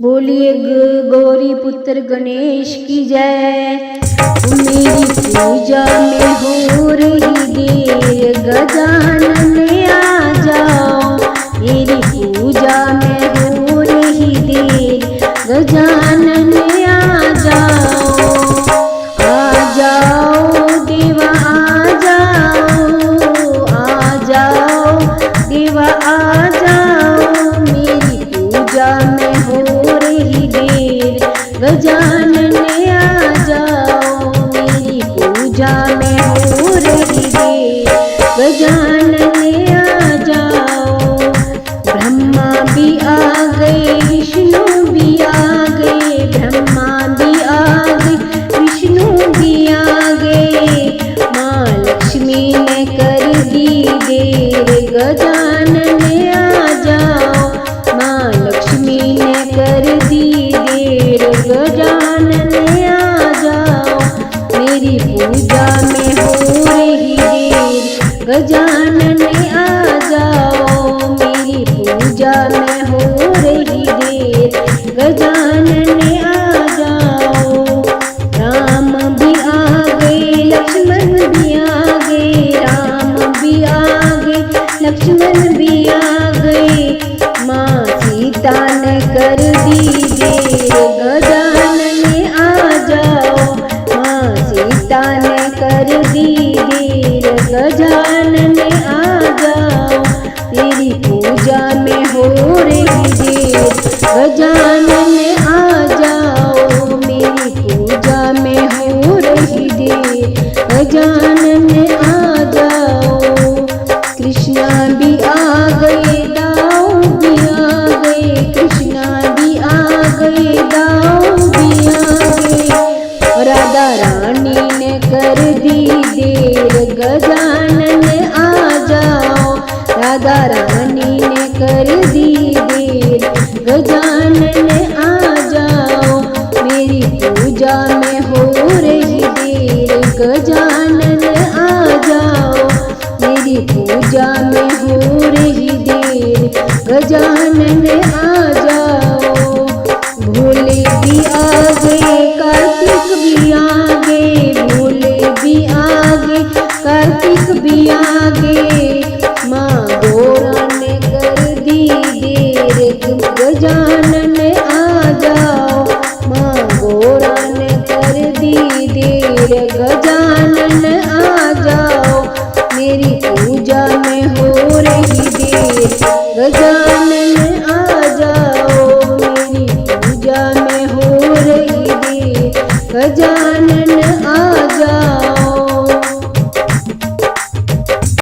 बोलिए गौरी पुत्र गणेश की जय। मेरी पूजा में हो रही देर, गजानन आ जाओ। मेरी पूजा में हो रही देर, गजानन आ जाओ। आ जाओ देवा आ जाओ, आ जाओ देवा आ जाओ। मेरी पूजा में हो रही देर, गजानन आ जाओ। मेरी पूजा में हो रही देर, गजानन आ जाओ। ब्रह्मा भी आ गए, विष्णु भी आ गए। ब्रह्मा भी आ गए, विष्णु भी आ गए। माँ लक्ष्मी ने कर दी देर, गजानन आ जाओ। माँ लक्ष्मी ने कर दी देर, गजानन आ जाओ। मेरी पूजा में हो रही देर, गजानन आ जाओ। मेरी पूजा में हो रही देर, गजानन आ जाओ। राम भी आ गए, लक्ष्मण भी आ गए। राम भी आ गए, लक्ष्मण भी आ गए। माँ सीता ने कर दी देर, गजानन आ जाओ। माँ सीता ने कर दी देर, गजानन आ जाओ। मेरी पूजा में हो रही देर, गजानन आ जाओ। मेरी पूजा में हो रही देर, गजानन आ जाओ। कृष्णा भी आ गए, दाऊ भी आ गए। कृष्णा भी आ गए, दाऊ भी आ गए। राधा रानी ने कर दी देर, गजानन आ जाओ। राधा रानी ने कर दी देर, गजानन आ जाओ। मेरी पूजा में हो रही देर, गजानन आ जाओ। मेरी पूजा में हो रही देर, गजानन आ जाओ। भोले भी आ गए, कार्तिक भी आ गए। भोले भी आ गए, कार्तिक भी आ गए। माँ गौरा ने कर दी देर, गजानन आ जाओ। माँ गौरा ने कर दी देर, गजानन आ जाओ। मेरी पूजा में हो रही देर, गजानन आ जाओ। मेरी पूजा में हो रही देर, गजानन